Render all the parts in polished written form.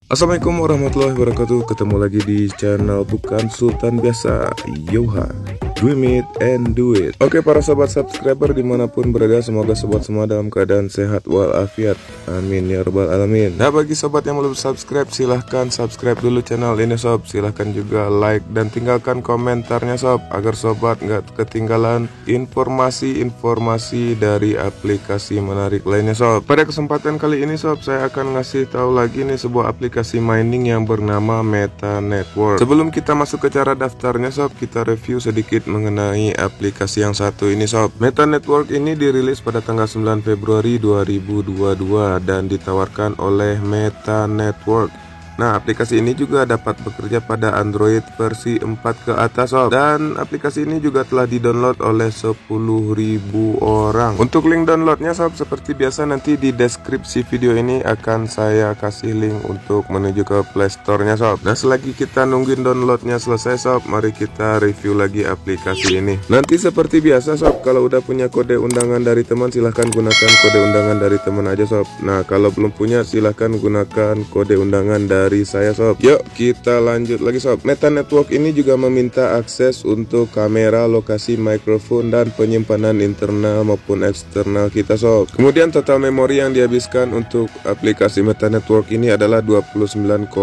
Assalamualaikum warahmatullahi wabarakatuh. Ketemu lagi di channel Bukan Sultan Biasa, Yoha, dream it and do it. Oke para sobat subscriber dimanapun berada, semoga sobat semua dalam keadaan sehat walafiat, amin ya rabbal alamin. Nah bagi sobat yang belum subscribe, silahkan subscribe dulu channel ini sob. Silahkan juga like dan tinggalkan komentarnya sob, agar sobat nggak ketinggalan informasi-informasi dari aplikasi menarik lainnya sob. Pada kesempatan kali ini sob, saya akan ngasih tahu lagi nih sebuah aplikasi mining yang bernama Meta Network. Sebelum kita masuk ke cara daftarnya sob, kita review sedikit mengenai aplikasi yang satu ini sob. Meta Network ini dirilis pada tanggal 9 Februari 2022 dan ditawarkan oleh Meta Network. Nah, aplikasi ini juga dapat bekerja pada Android versi 4 ke atas sob. Dan aplikasi ini juga telah didownload oleh 10.000 orang. Untuk link downloadnya sob, seperti biasa nanti di deskripsi video ini akan saya kasih link untuk menuju ke Play Store-nya sob. Nah, selagi kita nungguin downloadnya selesai sob, mari kita review lagi aplikasi ini. Nanti seperti biasa sob, kalau udah punya kode undangan dari teman, silahkan gunakan kode undangan dari teman aja sob. Nah, kalau belum punya, silahkan gunakan kode undangan dari saya sob. Yuk kita lanjut lagi sob. Meta Network ini juga meminta akses untuk kamera, lokasi, mikrofon, dan penyimpanan internal maupun eksternal kita sob. Kemudian total memori yang dihabiskan untuk aplikasi Meta Network ini adalah 29,05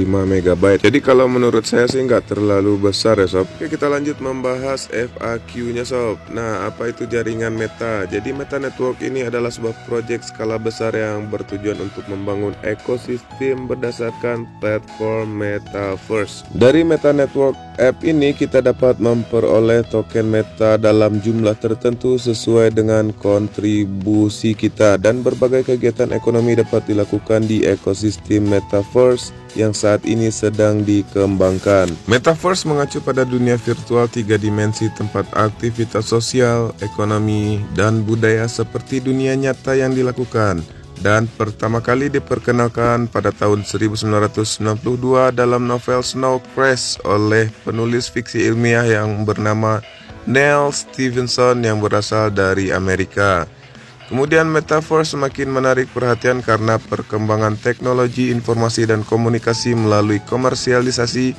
MB. Jadi kalau menurut saya sih nggak terlalu besar ya sob. Oke, kita lanjut membahas FAQ-nya sob. Nah, apa itu jaringan Meta? Jadi Meta Network ini adalah sebuah proyek skala besar yang bertujuan untuk membangun ekosistem berdasarkan platform Metaverse. Dari Meta Network app ini kita dapat memperoleh token Meta dalam jumlah tertentu sesuai dengan kontribusi kita, dan berbagai kegiatan ekonomi dapat dilakukan di ekosistem Metaverse yang saat ini sedang dikembangkan. Metaverse mengacu pada dunia virtual 3 dimensi tempat aktivitas sosial, ekonomi, dan budaya seperti dunia nyata yang dilakukan, dan pertama kali diperkenalkan pada tahun 1992 dalam novel Snow Crash oleh penulis fiksi ilmiah yang bernama Neil Stephenson yang berasal dari Amerika. Kemudian Metaverse semakin menarik perhatian karena perkembangan teknologi informasi dan komunikasi melalui komersialisasi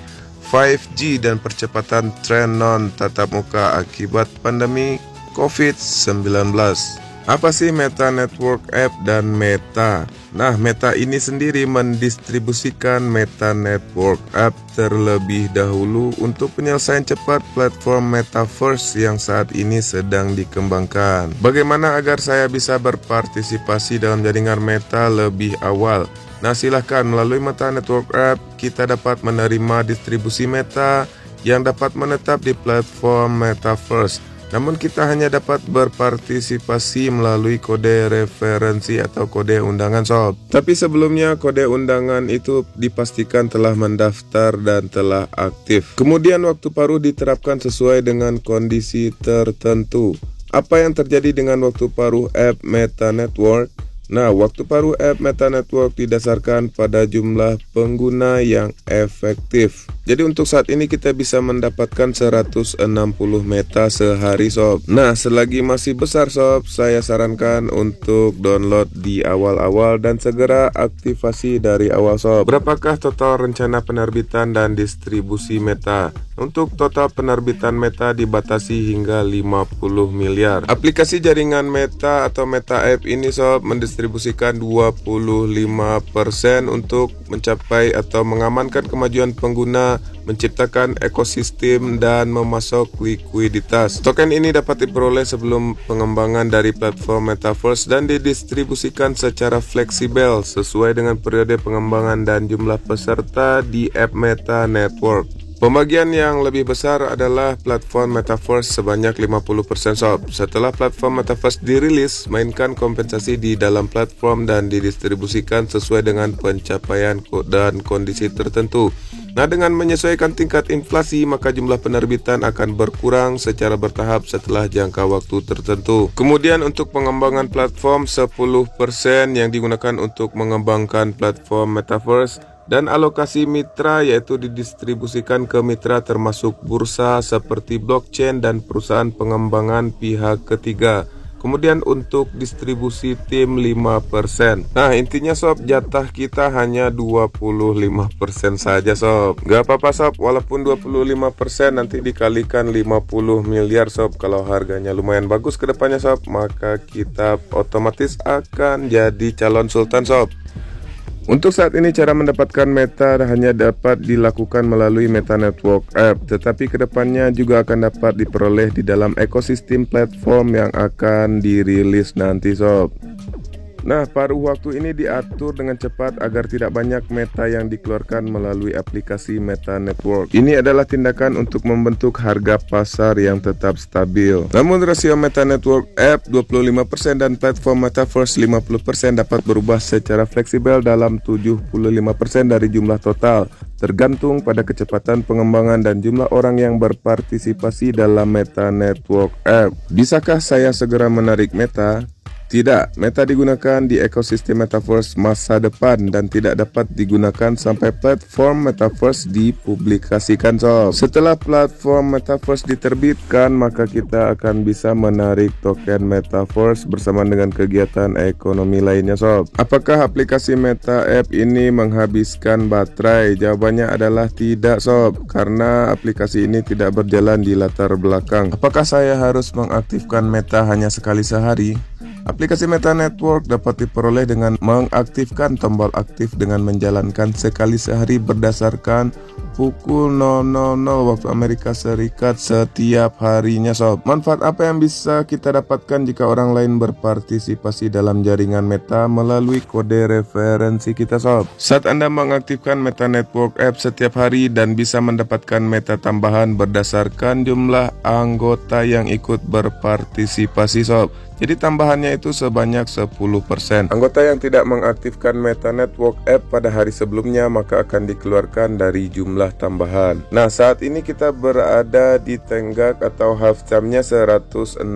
5G dan percepatan tren non-tatap muka akibat pandemi COVID-19. Apa sih Meta Network App dan Meta? Nah, Meta ini sendiri mendistribusikan Meta Network App terlebih dahulu untuk penyelesaian cepat platform Metaverse yang saat ini sedang dikembangkan. Bagaimana agar saya bisa berpartisipasi dalam jaringan Meta lebih awal? Nah, silahkan melalui Meta Network App kita dapat menerima distribusi Meta yang dapat menetap di platform Metaverse. Namun kita hanya dapat berpartisipasi melalui kode referensi atau kode undangan sob. Tapi sebelumnya kode undangan itu dipastikan telah mendaftar dan telah aktif. Kemudian waktu paruh diterapkan sesuai dengan kondisi tertentu. Apa yang terjadi dengan waktu paruh app Meta Network? Nah, waktu paruh app Meta Network didasarkan pada jumlah pengguna yang efektif. Jadi untuk saat ini kita bisa mendapatkan 160 meta sehari sob. Nah, selagi masih besar sob, saya sarankan untuk download di awal-awal dan segera aktivasi dari awal sob. Berapakah total rencana penerbitan dan distribusi Meta? Untuk total penerbitan Meta dibatasi hingga 50 miliar. Aplikasi jaringan Meta atau Meta App ini sob mendistribusikan 25% untuk mencapai atau mengamankan kemajuan pengguna, menciptakan ekosistem, dan memasok likuiditas. Token ini dapat diperoleh sebelum pengembangan dari platform Metaverse dan didistribusikan secara fleksibel sesuai dengan periode pengembangan dan jumlah peserta di app Meta Network. Pembagian yang lebih besar adalah platform Metaverse sebanyak 50% sob. Setelah platform Metaverse dirilis, mainkan kompensasi di dalam platform dan didistribusikan sesuai dengan pencapaian dan kondisi tertentu. Nah, dengan menyesuaikan tingkat inflasi, maka jumlah penerbitan akan berkurang secara bertahap setelah jangka waktu tertentu. Kemudian untuk pengembangan platform, 10% yang digunakan untuk mengembangkan platform Metaverse, dan alokasi mitra yaitu didistribusikan ke mitra termasuk bursa seperti blockchain dan perusahaan pengembangan pihak ketiga. Kemudian untuk distribusi tim 5%. Nah intinya sob, jatah kita hanya 25% saja sob. Gak apa-apa sob, walaupun 25% nanti dikalikan 50 miliar sob. Kalau harganya lumayan bagus ke depannya sob, maka kita otomatis akan jadi calon sultan sob. Untuk saat ini cara mendapatkan meta hanya dapat dilakukan melalui Meta Network App, tetapi kedepannya juga akan dapat diperoleh di dalam ekosistem platform yang akan dirilis nanti sob. Nah, paruh waktu ini diatur dengan cepat agar tidak banyak meta yang dikeluarkan melalui aplikasi Meta Network. Ini adalah tindakan untuk membentuk harga pasar yang tetap stabil. Namun rasio Meta Network App 25% dan platform Metaverse 50% dapat berubah secara fleksibel dalam 75% dari jumlah total, tergantung pada kecepatan pengembangan dan jumlah orang yang berpartisipasi dalam Meta Network App. Bisakah saya segera menarik Meta? Tidak, Meta digunakan di ekosistem Metaverse masa depan dan tidak dapat digunakan sampai platform Metaverse dipublikasikan sob. Setelah platform Metaverse diterbitkan, maka kita akan bisa menarik token Metaverse bersama dengan kegiatan ekonomi lainnya sob. Apakah aplikasi Meta App ini menghabiskan baterai? Jawabannya adalah tidak sob, karena aplikasi ini tidak berjalan di latar belakang. Apakah saya harus mengaktifkan Meta hanya sekali sehari? Aplikasi Meta Network dapat diperoleh dengan mengaktifkan tombol aktif dengan menjalankan sekali sehari berdasarkan pukul 000 waktu Amerika Serikat setiap harinya sob. Manfaat apa yang bisa kita dapatkan jika orang lain berpartisipasi dalam jaringan Meta melalui kode referensi kita sob? Saat Anda mengaktifkan Meta Network App setiap hari dan bisa mendapatkan Meta tambahan berdasarkan jumlah anggota yang ikut berpartisipasi sob. Jadi tambahannya itu sebanyak 10%. Anggota yang tidak mengaktifkan Meta Network App pada hari sebelumnya maka akan dikeluarkan dari jumlah tambahan. Nah saat ini kita berada di tenggak atau half time-nya 160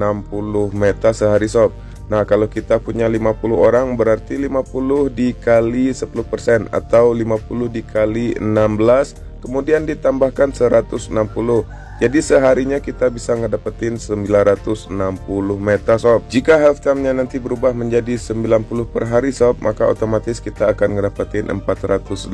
Meta sehari sob. Nah kalau kita punya 50 orang berarti 50 dikali 10% atau 50 dikali 16 kemudian ditambahkan 160. Jadi seharinya kita bisa ngedapetin 960 Meta sob. Jika half time-nya nanti berubah menjadi 90 per hari sob, maka otomatis kita akan ngedapetin 480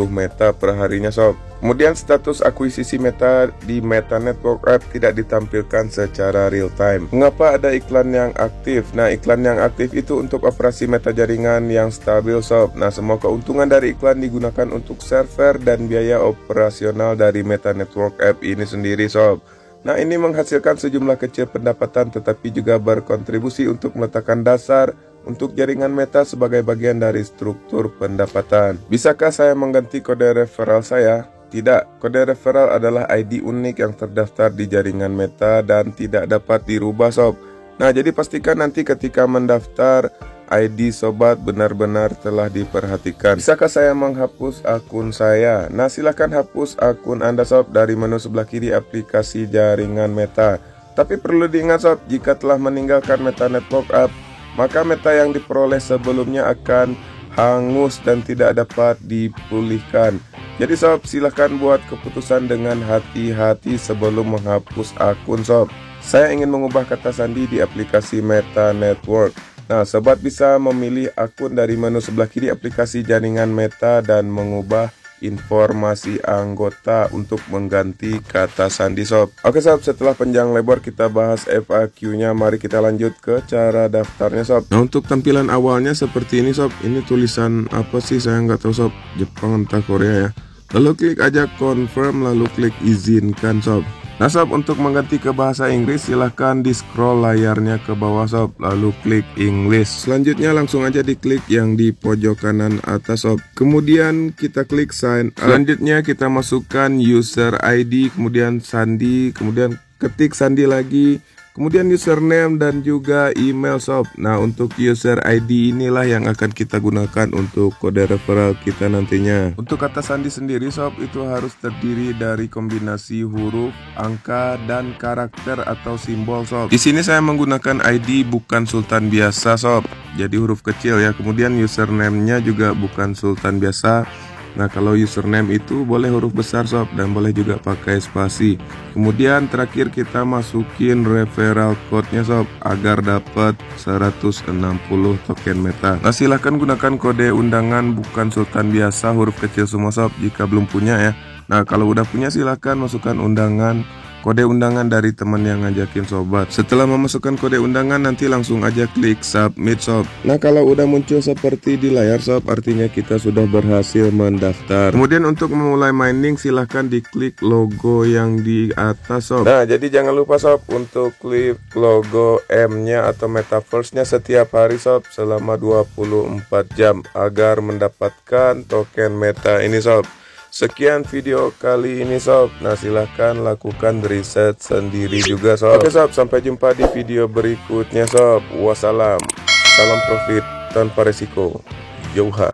Meta per harinya sob. Kemudian status akuisisi Meta di Meta Network App tidak ditampilkan secara real time. Mengapa ada iklan yang aktif? Nah iklan yang aktif itu untuk operasi Meta jaringan yang stabil sob. Nah semua keuntungan dari iklan digunakan untuk server dan biaya operasional dari Meta Network App ini sendiri sob. Nah ini menghasilkan sejumlah kecil pendapatan tetapi juga berkontribusi untuk meletakkan dasar untuk jaringan Meta sebagai bagian dari struktur pendapatan. Bisakah saya mengganti kode referral saya? Tidak, kode referral adalah ID unik yang terdaftar di jaringan Meta dan tidak dapat dirubah sob. Nah jadi pastikan nanti ketika mendaftar ID sobat benar-benar telah diperhatikan. Bisakah saya menghapus akun saya? Nah silahkan hapus akun Anda sob dari menu sebelah kiri aplikasi jaringan Meta. Tapi perlu diingat sob, jika telah meninggalkan Meta Network App, maka Meta yang diperoleh sebelumnya akan hangus dan tidak dapat dipulihkan. Jadi sob, silahkan buat keputusan dengan hati-hati sebelum menghapus akun sob. Saya ingin mengubah kata sandi di aplikasi Meta Network. Nah, sobat bisa memilih akun dari menu sebelah kiri aplikasi jaringan Meta dan mengubah informasi anggota untuk mengganti kata sandi sob. Oke sob, setelah panjang lebar kita bahas FAQ-nya, mari kita lanjut ke cara daftarnya sob. Nah untuk tampilan awalnya seperti ini sob. Ini tulisan apa sih saya nggak tahu sob, Jepang entah Korea ya. Lalu klik aja confirm, lalu klik izinkan sob. Nah sob, untuk mengganti ke bahasa Inggris silahkan di scroll layarnya ke bawah sob, lalu klik English. Selanjutnya langsung aja diklik yang di pojok kanan atas sob. Kemudian kita klik sign up. Selanjutnya kita masukkan user ID, kemudian sandi, kemudian ketik sandi lagi, kemudian username dan juga email sob. Nah untuk user ID inilah yang akan kita gunakan untuk kode referral kita nantinya. Untuk kata sandi sendiri sob, itu harus terdiri dari kombinasi huruf, angka, dan karakter atau simbol sob. Di sini saya menggunakan ID bukan Sultan biasa sob, jadi huruf kecil ya. Kemudian username-nya juga bukan Sultan biasa, Nah, kalau username itu boleh huruf besar sob, dan boleh juga pakai spasi. Kemudian terakhir kita masukin referral code-nya sob, agar dapat 160 token meta. Nah, silahkan gunakan kode undangan bukan sultan biasa, huruf kecil semua sob, jika belum punya ya. Nah, kalau udah punya silahkan masukkan kode undangan dari teman yang ngajakin sobat. Setelah memasukkan kode undangan, nanti langsung aja klik submit sob. Nah, kalau udah muncul seperti di layar sob, artinya kita sudah berhasil mendaftar. Kemudian untuk memulai mining, silahkan diklik logo yang di atas sob. Nah, jadi jangan lupa sob untuk klik logo M-nya atau metaverse-nya setiap hari sob, selama 24 jam agar mendapatkan token meta ini sob. Sekian video kali ini sob. Nah, silahkan lakukan riset sendiri juga sob. Oke sob, sampai jumpa di video berikutnya sob. Wassalam. Salam profit tanpa resiko. Jauha.